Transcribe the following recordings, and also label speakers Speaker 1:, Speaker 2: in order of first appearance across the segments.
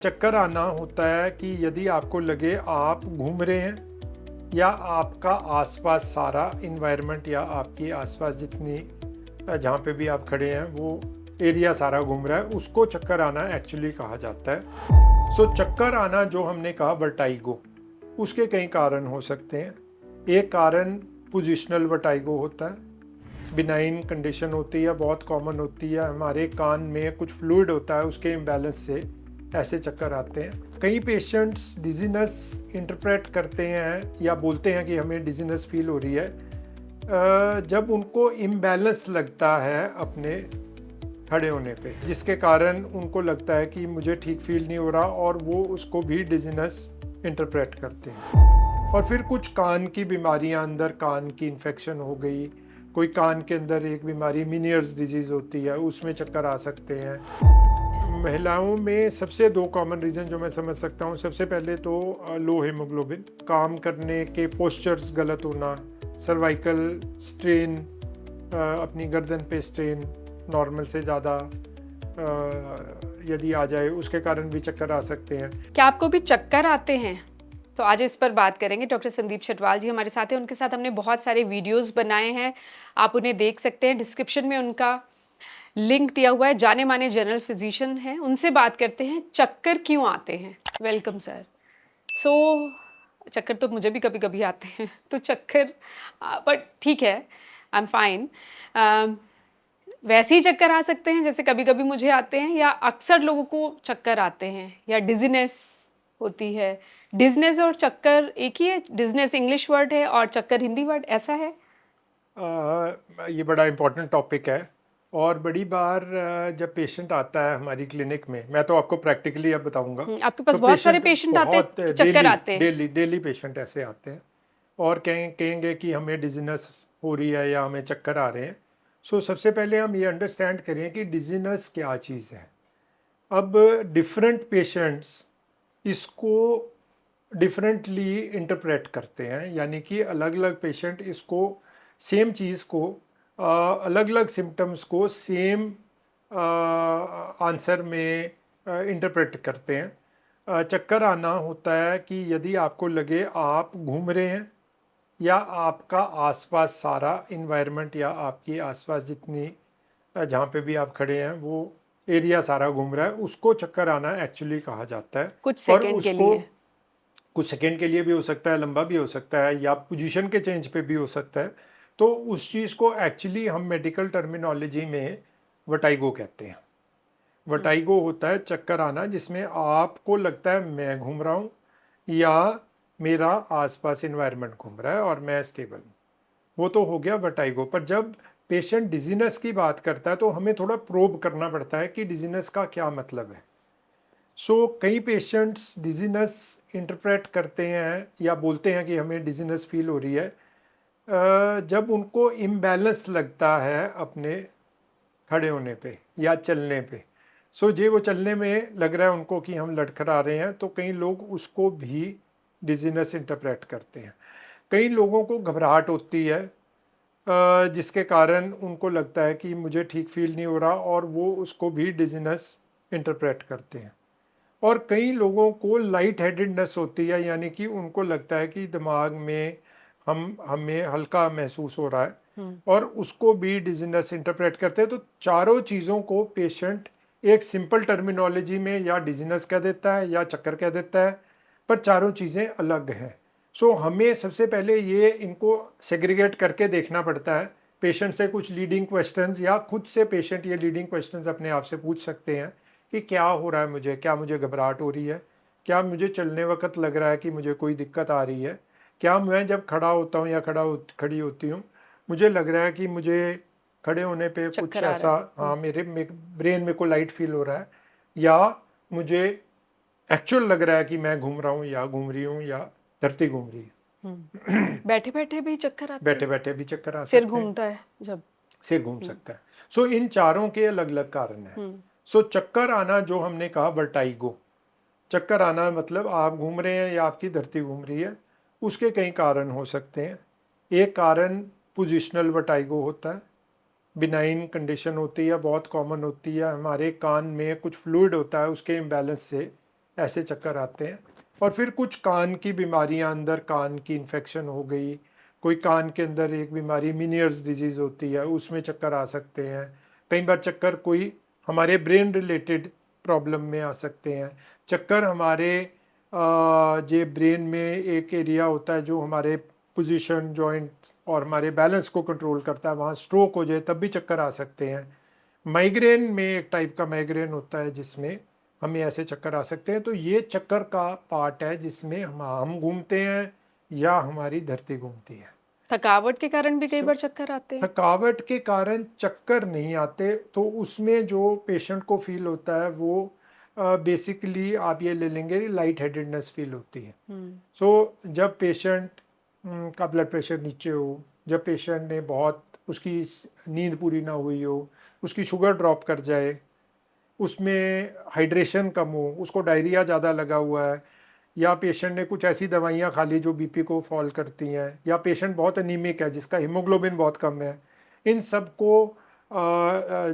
Speaker 1: चक्कर आना होता है कि यदि आपको लगे आप घूम रहे हैं या आपका आसपास सारा इन्वायरमेंट या आपकी आसपास जितनी जहाँ पे भी आप खड़े हैं वो एरिया सारा घूम रहा है, उसको चक्कर आना एक्चुअली कहा जाता है। सो चक्कर आना जो हमने कहा वर्टाइगो, उसके कई कारण हो सकते हैं। एक कारण पोजिशनल वर्टाइगो होता है, बिनाइन कंडीशन होती है, बहुत कॉमन होती है। हमारे कान में कुछ फ्लूइड होता है, उसके इम्बैलेंस से ऐसे चक्कर आते हैं। कई पेशेंट्स डिजीनेस इंटरप्रेट करते हैं या बोलते हैं कि हमें डिजीनेस फील हो रही है जब उनको इम्बैलेंस लगता है अपने खड़े होने पे, जिसके कारण उनको लगता है कि मुझे ठीक फील नहीं हो रहा और वो उसको भी डिजीनेस इंटरप्रेट करते हैं। और फिर कुछ कान की बीमारियां, अंदर कान की इन्फेक्शन हो गई, कोई कान के अंदर एक बीमारी मीनियर्स डिजीज़ होती है, उसमें चक्कर आ सकते हैं। महिलाओं में सबसे दो कॉमन रीज़न जो मैं समझ सकता हूँ, सबसे पहले तो लो हीमोग्लोबिन, काम करने के पोस्चर्स गलत होना, सर्वाइकल स्ट्रेन, अपनी गर्दन पे स्ट्रेन नॉर्मल से ज़्यादा यदि आ जाए, उसके कारण भी चक्कर आ सकते हैं।
Speaker 2: क्या आपको भी चक्कर आते हैं? तो आज इस पर बात करेंगे। डॉक्टर संदीप छटवाल जी हमारे साथ हैं, उनके साथ हमने बहुत सारे वीडियोस बनाए हैं, आप उन्हें देख सकते हैं। डिस्क्रिप्शन में उनका लिंक दिया हुआ है। जाने माने जनरल फिजिशियन हैं, उनसे बात करते हैं चक्कर क्यों आते हैं। Welcome sir. सो चक्कर तो मुझे भी कभी कभी आते हैं तो चक्कर, बट ठीक है, आई एम फाइन। वैसे ही चक्कर आ सकते हैं जैसे कभी कभी मुझे आते हैं, या अक्सर लोगों को चक्कर आते हैं, या डिजीनेस होती है? डिजनेस और चक्कर एक ही है? डिजनेस इंग्लिश वर्ड है और चक्कर हिंदी वर्ड, ऐसा है?
Speaker 1: ये बड़ा इम्पोर्टेंट टॉपिक है। और बड़ी बार जब पेशेंट आता है हमारी क्लिनिक में, मैं तो आपको प्रैक्टिकली अब बताऊंगा,
Speaker 2: आपके पास
Speaker 1: तो
Speaker 2: बहुत सारे
Speaker 1: पेशेंट
Speaker 2: पेशेंट आते हैं
Speaker 1: बहुत
Speaker 2: कि चक्कर
Speaker 1: डेली
Speaker 2: आते हैं?
Speaker 1: डेली डेली पेशेंट ऐसे आते हैं और कहेंगे कि हमें डिजीनेस हो रही है या हमें चक्कर आ रहे हैं। सो सबसे पहले हम ये अंडरस्टैंड करें कि डिजीनेस क्या चीज़ है। अब डिफरेंट पेशेंट्स इसको डिफरेंटली इंटरप्रेट करते हैं, यानी कि अलग अलग पेशेंट इसको सेम चीज़ को अलग अलग सिम्टम्स को सेम आंसर में इंटरप्रेट करते हैं। चक्कर आना होता है कि यदि आपको लगे आप घूम रहे हैं या आपका आसपास सारा इन्वायरमेंट या आपकी आसपास जितनी जहाँ पे भी आप खड़े हैं वो एरिया सारा घूम रहा है, उसको चक्कर आना एक्चुअली कहा जाता है।
Speaker 2: कुछ
Speaker 1: और
Speaker 2: सेकंड के
Speaker 1: उसको
Speaker 2: लिए?
Speaker 1: कुछ सेकंड के लिए भी हो सकता है, लंबा भी हो सकता है, या पोजीशन के चेंज पे भी हो सकता है। तो उस चीज़ को एक्चुअली हम मेडिकल टर्मिनोलॉजी में वर्टाइगो कहते हैं। वर्टाइगो होता है चक्कर आना जिसमें आपको लगता है मैं घूम रहा हूँ या मेरा आसपास इन्वायरमेंट घूम रहा है और मैं स्टेबल हूँ, वो तो हो गया वर्टाइगो। पर जब पेशेंट डिजीनेस की बात करता है तो हमें थोड़ा प्रोब करना पड़ता है कि डिजीनेस का क्या मतलब है। कई पेशेंट्स डिजीनेस इंटरप्रेट करते हैं या बोलते हैं कि हमें डिजीनेस फील हो रही है जब उनको इम्बैलेंस लगता है अपने खड़े होने पे या चलने पे। जे वो चलने में लग रहा है उनको कि हम लड़खड़ा रहे हैं, तो कई लोग उसको भी डिजीनेस इंटरप्रेट करते हैं। कई लोगों को घबराहट होती है जिसके कारण उनको लगता है कि मुझे ठीक फील नहीं हो रहा और वो उसको भी डिजीनेस इंटरप्रेट करते हैं। और कई लोगों को लाइट हेडेडनेस होती है, यानी कि उनको लगता है कि दिमाग में हमें हल्का महसूस हो रहा है और उसको भी डिजीनेस इंटरप्रेट करते हैं। तो चारों चीज़ों को पेशेंट एक सिंपल टर्मिनोलॉजी में या डिजीनेस कह देता है या चक्कर कह देता है, पर चारों चीज़ें अलग हैं। हमें सबसे पहले ये इनको सेग्रीगेट करके देखना पड़ता है। पेशेंट से कुछ लीडिंग क्वेश्चंस या खुद से पेशेंट ये लीडिंग क्वेश्चंस अपने आप से पूछ सकते हैं कि क्या हो रहा है मुझे, क्या मुझे घबराहट हो रही है, क्या मुझे चलने वक्त लग रहा है कि मुझे कोई दिक्कत आ रही है, क्या मैं जब खड़ा होता हूँ या खड़ी होती हूँ मुझे लग रहा है कि मुझे खड़े होने पे कुछ
Speaker 2: चक्कर आ रहा
Speaker 1: ऐसा,
Speaker 2: है?
Speaker 1: हाँ मेरे ब्रेन में को लाइट फील हो रहा है, या मुझे एक्चुअल लग रहा है कि मैं घूम रहा हूँ या घूम रही हूँ या धरती घूम रही है।
Speaker 2: बैठे बैठे भी चक्कर आते
Speaker 1: बैठे
Speaker 2: हैं?
Speaker 1: बैठे भी चक्कर आ
Speaker 2: सिर
Speaker 1: सकते हैं,
Speaker 2: घूमता है जब?
Speaker 1: सिर घूम सकता है। इन चारों के अलग अलग कारण हैं। चक्कर आना जो हमने कहा वर्टाइगो, चक्कर आना मतलब आप घूम रहे हैं या आपकी धरती घूम रही है, उसके कई कारण हो सकते हैं। एक कारण पोजिशनल वर्टाइगो होता है, बिनाइन कंडीशन होती है, बहुत कॉमन होती है। हमारे कान में कुछ फ्लूइड होता है, उसके इम्बैलेंस से ऐसे चक्कर आते हैं। और फिर कुछ कान की बीमारियां, अंदर कान की इन्फेक्शन हो गई, कोई कान के अंदर एक बीमारी मीनियर्स डिजीज़ होती है, उसमें चक्कर आ सकते हैं। कई बार चक्कर कोई हमारे ब्रेन रिलेटेड प्रॉब्लम में आ सकते हैं। चक्कर हमारे जे ब्रेन में एक एरिया होता है जो हमारे पोजीशन, जॉइंट और हमारे बैलेंस को कंट्रोल करता है, वहाँ स्ट्रोक हो जाए तब भी चक्कर आ सकते हैं। माइग्रेन में एक टाइप का माइग्रेन होता है जिसमें हमें ऐसे चक्कर आ सकते हैं। तो ये चक्कर का पार्ट है जिसमें हम घूमते हैं या हमारी धरती घूमती है।
Speaker 2: थकावट के कारण भी कई
Speaker 1: So,
Speaker 2: बार चक्कर आते हैं।
Speaker 1: थकावट के कारण चक्कर नहीं आते, तो उसमें जो पेशेंट को फील होता है वो बेसिकली आप ये ले लेंगे, लाइट हेडेडनेस फील होती है। सो जब पेशेंट का ब्लड प्रेशर नीचे हो, जब पेशेंट ने बहुत उसकी नींद पूरी ना हुई हो, उसकी शुगर ड्रॉप कर जाए, उसमें हाइड्रेशन कम हो, उसको डायरिया ज़्यादा लगा हुआ है, या पेशेंट ने कुछ ऐसी दवाइयाँ खा ली जो बीपी को फॉल करती हैं, या पेशेंट बहुत एनीमिक है जिसका हीमोग्लोबिन बहुत कम है, इन सब को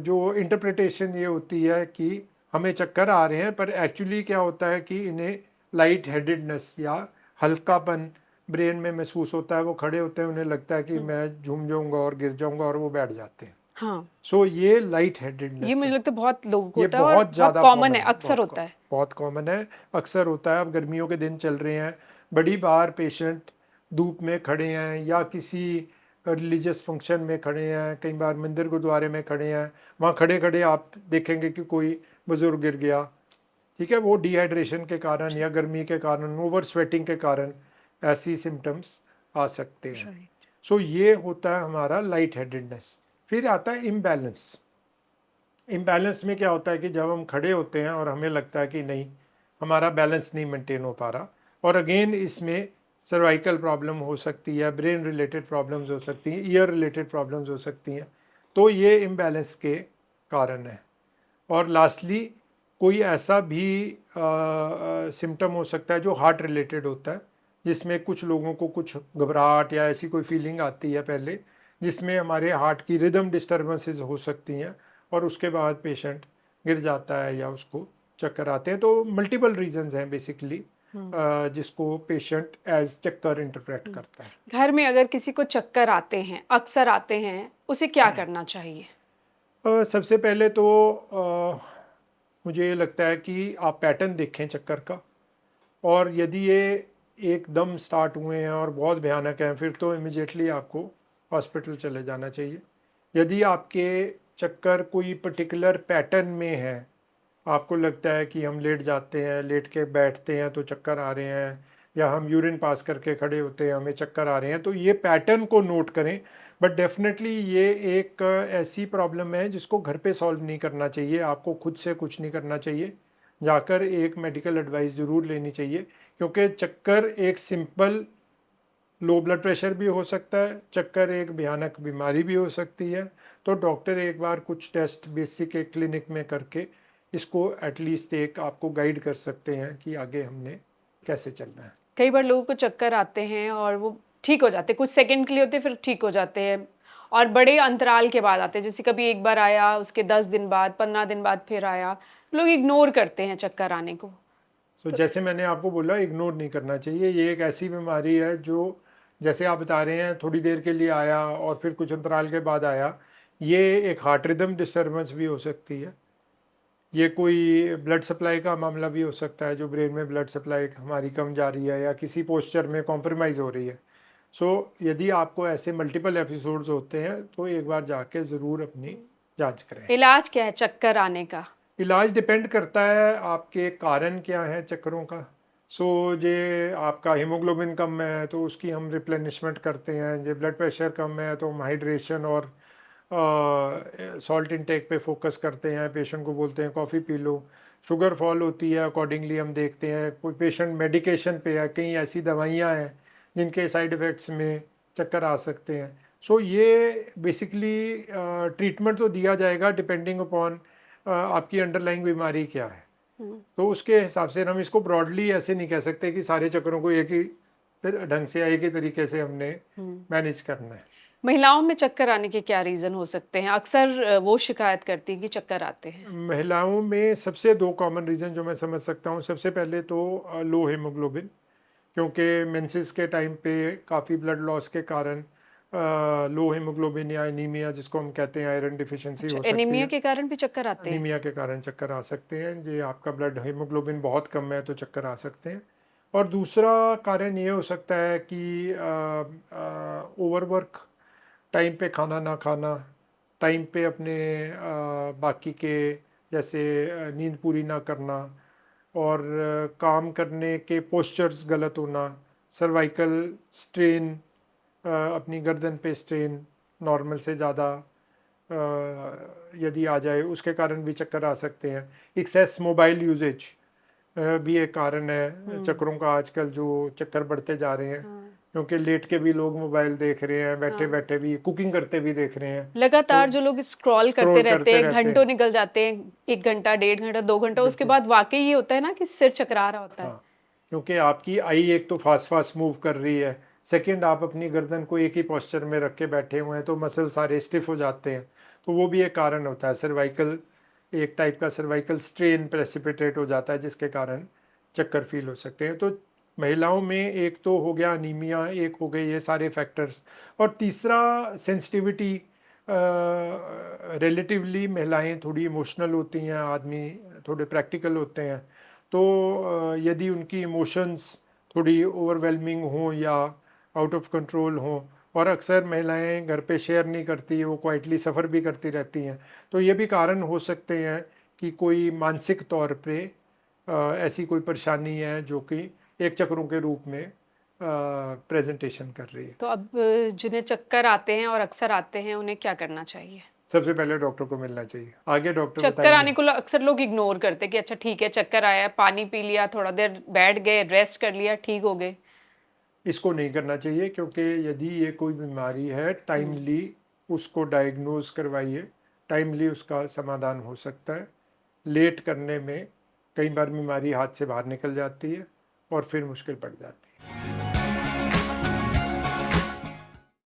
Speaker 1: जो इंटरप्रिटेशन ये होती है कि हमें चक्कर आ रहे हैं, पर एक्चुअली क्या होता है कि इन्हें लाइट हेडेडनेस या हल्कापन ब्रेन में महसूस होता है। वो खड़े होते हैं, उन्हें लगता है कि मैं झूम जाऊंगा और गिर जाऊंगा, और वो बैठ जाते हैं।
Speaker 2: हाँ,
Speaker 1: सो ये लाइट
Speaker 2: ये
Speaker 1: हेडेडनेस
Speaker 2: मुझे
Speaker 1: है।
Speaker 2: लगता है बहुत लोगों को
Speaker 1: ये
Speaker 2: होता है और
Speaker 1: बहुत
Speaker 2: बहुत
Speaker 1: ज़्यादा
Speaker 2: कॉमन है,
Speaker 1: कॉमन है,
Speaker 2: अक्सर होता है।
Speaker 1: बहुत कॉमन है, अक्सर होता है। अब गर्मियों के दिन चल रहे हैं, बड़ी बार पेशेंट धूप में खड़े हैं या किसी रिलीजियस फंक्शन में खड़े हैं, कई बार मंदिर गुरुद्वारे में खड़े हैं, वहाँ खड़े खड़े आप देखेंगे कि कोई बुजुर्ग गिर गया। ठीक है, वो डिहाइड्रेशन के कारण या गर्मी के कारण, ओवर स्वेटिंग के कारण ऐसी सिम्टम्स आ सकते हैं।
Speaker 2: राइट।
Speaker 1: सो ये होता है हमारा लाइट हेडेडनेस। फिर आता है इम्बैलेंस। इम्बैलेंस में क्या होता है कि जब हम खड़े होते हैं और हमें लगता है कि नहीं, हमारा बैलेंस नहीं मेंटेन हो पा रहा, और अगेन इसमें सर्वाइकल प्रॉब्लम हो सकती है, ब्रेन रिलेटेड प्रॉब्लम्स हो सकती हैं, ईयर रिलेटेड प्रॉब्लम्स हो सकती हैं, तो ये इम्बैलेंस के कारण है। और लास्टली कोई ऐसा भी सिम्टम हो सकता है जो हार्ट रिलेटेड होता है, जिसमें कुछ लोगों को कुछ घबराहट या ऐसी कोई फीलिंग आती है पहले, जिसमें हमारे हार्ट की रिदम डिस्टर्बेंसेस हो सकती हैं, और उसके बाद पेशेंट गिर जाता है या उसको चक्कर आते हैं। तो मल्टीपल रीजंस हैं बेसिकली जिसको पेशेंट एज चक्कर इंटरप्रेट करता है।
Speaker 2: घर में अगर किसी को चक्कर आते हैं, अक्सर आते हैं, उसे क्या करना चाहिए?
Speaker 1: सबसे पहले तो मुझे ये लगता है कि आप पैटर्न देखें चक्कर का, और यदि ये एकदम स्टार्ट हुए हैं और बहुत भयानक हैं, फिर तो इमिजिएटली आपको हॉस्पिटल चले जाना चाहिए। यदि आपके चक्कर कोई पर्टिकुलर पैटर्न में है, आपको लगता है कि हम लेट जाते हैं, लेट के बैठते हैं तो चक्कर आ रहे हैं, या हम यूरिन पास करके खड़े होते हैं हमें चक्कर आ रहे हैं, तो ये पैटर्न को नोट करें। बट डेफिनेटली ये एक ऐसी प्रॉब्लम है जिसको घर पे सॉल्व नहीं करना चाहिए, आपको खुद से कुछ नहीं करना चाहिए, जाकर एक मेडिकल एडवाइस ज़रूर लेनी चाहिए। क्योंकि चक्कर एक सिंपल लो ब्लड प्रेशर भी हो सकता है, चक्कर एक भयानक बीमारी भी हो सकती है। तो डॉक्टर एक बार कुछ टेस्ट बेसिक एक क्लिनिक में करके इसको एटलीस्ट एक आपको गाइड कर सकते हैं कि आगे हमने कैसे चलना है।
Speaker 2: कई बार लोगों को चक्कर आते हैं और वो ठीक हो जाते हैं, कुछ सेकंड के लिए होते हैं, फिर ठीक हो जाते हैं और बड़े अंतराल के बाद आते हैं। जैसे कभी एक बार आया, उसके 10 दिन बाद, 15 दिन बाद फिर आया। लोग इग्नोर करते हैं चक्कर आने को।
Speaker 1: सो
Speaker 2: तो
Speaker 1: जैसे मैंने आपको बोला, इग्नोर नहीं करना चाहिए। ये एक ऐसी बीमारी है जो, जैसे आप बता रहे हैं, थोड़ी देर के लिए आया और फिर कुछ अंतराल के बाद आया, ये एक हार्ट रिदम डिस्टर्बेंस भी हो सकती है। ये कोई ब्लड सप्लाई का मामला भी हो सकता है, जो ब्रेन में ब्लड सप्लाई हमारी कम जा रही है या किसी पोस्चर में कॉम्प्रोमाइज़ हो रही है। सो यदि आपको ऐसे मल्टीपल एपिसोड्स होते हैं तो एक बार जाके ज़रूर अपनी जांच कराएं।
Speaker 2: इलाज क्या है चक्कर आने का?
Speaker 1: इलाज डिपेंड करता है आपके कारण क्या है चक्करों का। सो जे आपका हीमोग्लोबिन कम है तो उसकी हम रिप्लेनिशमेंट करते हैं, जे ब्लड प्रेशर कम है तो हम हाइड्रेशन और सॉल्ट इनटेक पे फोकस करते हैं, पेशेंट को बोलते हैं coffee P low. Sugar fall होती है, अकॉर्डिंगली हम देखते हैं। कोई पेशेंट मेडिकेशन पे है, कई ऐसी दवाइयाँ हैं जिनके साइड इफ़ेक्ट्स में चक्कर आ सकते हैं। सो ये बेसिकली ट्रीटमेंट तो दिया जाएगा डिपेंडिंग अपॉन आपकी अंडरलाइंग बीमारी क्या है।
Speaker 2: हम्म,
Speaker 1: तो उसके हिसाब से हम इसको ब्रॉडली ऐसे नहीं कह सकते कि सारे चक्करों को एक ही ढंग से या एक ही तरीके से हमने
Speaker 2: हम्म।
Speaker 1: मैनेज करना है।
Speaker 2: महिलाओं में चक्कर आने के क्या रीज़न हो सकते हैं? अक्सर वो शिकायत करती हैं कि चक्कर आते हैं।
Speaker 1: महिलाओं में सबसे 2 कॉमन रीज़न जो मैं समझ सकता हूँ, सबसे पहले तो लो हीमोग्लोबिन, क्योंकि मेंसेस के टाइम पे काफ़ी ब्लड लॉस के कारण लो हीमोग्लोबिन या एनीमिया जिसको हम कहते हैं आयरन डिफिशिएंसी
Speaker 2: अच्छा,
Speaker 1: हो सकती
Speaker 2: एनीमिया
Speaker 1: है।
Speaker 2: के कारण भी चक्कर आते हैं?
Speaker 1: अनीमिया के कारण चक्कर आ सकते हैं, जे आपका ब्लड हीमोग्लोबिन बहुत कम है तो चक्कर आ सकते हैं। और दूसरा कारण ये हो सकता है कि ओवरवर्क, टाइम पे खाना ना खाना, टाइम पे अपने बाकी के जैसे नींद पूरी ना करना, और काम करने के पोस्चर्स गलत होना, सर्वाइकल स्ट्रेन, अपनी गर्दन पे स्ट्रेन नॉर्मल से ज़्यादा यदि आ जाए उसके कारण भी चक्कर आ सकते हैं। एक्सेस मोबाइल यूजेज भी एक कारण है चक्करों का, आजकल जो चक्कर बढ़ते जा रहे हैं,
Speaker 2: हाँ।
Speaker 1: क्योंकि लेट के भी लोग मोबाइल देख रहे हैं, बैठे
Speaker 2: हाँ।
Speaker 1: बैठे भी कुकिंग करते भी देख रहे हैं, तो
Speaker 2: लगातार जो लोग स्क्रॉल करते
Speaker 1: स्क्रॉल
Speaker 2: रहते
Speaker 1: करते
Speaker 2: हैं,
Speaker 1: रहते
Speaker 2: घंटों
Speaker 1: हैं।
Speaker 2: निकल जाते हैं, 1 घंटा, डेढ़ घंटा, 2 घंटा, उसके
Speaker 1: बिल्कुल,
Speaker 2: बाद वाक़ई ये होता है ना कि सिर चकरा रहा होता है।
Speaker 1: हाँ, क्योंकि आपकी आई एक तो फास्ट फास्ट मूव कर रही है, सेकंड आप अपनी गर्दन को एक ही पोस्चर में रख के बैठे हुए हैं तो मसल सारे स्टिफ हो जाते हैं, तो वो भी एक कारण होता है। सर्वाइकल, एक टाइप का सर्वाइकल स्ट्रेन प्रेसिपिटेट हो जाता है जिसके कारण चक्कर फील हो सकते हैं। तो महिलाओं में एक तो हो गया अनीमिया, एक हो गए ये सारे फैक्टर्स, और तीसरा सेंसिटिविटी। रिलेटिवली महिलाएं थोड़ी इमोशनल होती हैं, आदमी थोड़े प्रैक्टिकल होते हैं, तो यदि उनकी इमोशंस थोड़ी ओवरवेलमिंग हों या आउट ऑफ कंट्रोल हों, और अक्सर महिलाएं घर पे शेयर नहीं करती, वो क्वाइटली सफ़र भी करती रहती हैं, तो ये भी कारण हो सकते हैं कि कोई मानसिक तौर पे ऐसी कोई परेशानी है जो कि एक चक्रों के रूप में प्रेजेंटेशन कर रही है।
Speaker 2: तो अब जिन्हें चक्कर आते हैं और अक्सर आते हैं, उन्हें क्या करना चाहिए?
Speaker 1: सबसे पहले डॉक्टर को मिलना चाहिए, आगे डॉक्टर
Speaker 2: चक्कर
Speaker 1: बताएंगे।
Speaker 2: आने को अक्सर लोग इग्नोर करते हैं कि अच्छा ठीक है, चक्कर आया, पानी पी लिया, थोड़ा देर बैठ गए, रेस्ट कर लिया, ठीक हो गए।
Speaker 1: इसको नहीं करना चाहिए, क्योंकि यदि ये कोई बीमारी है,
Speaker 2: हुँ।
Speaker 1: टाइमली उसको डायग्नोज करवाइए, टाइमली उसका समाधान हो सकता है। लेट करने में कई बार बीमारी हाथ से बाहर निकल जाती है और फिर मुश्किल पड़ जाती है।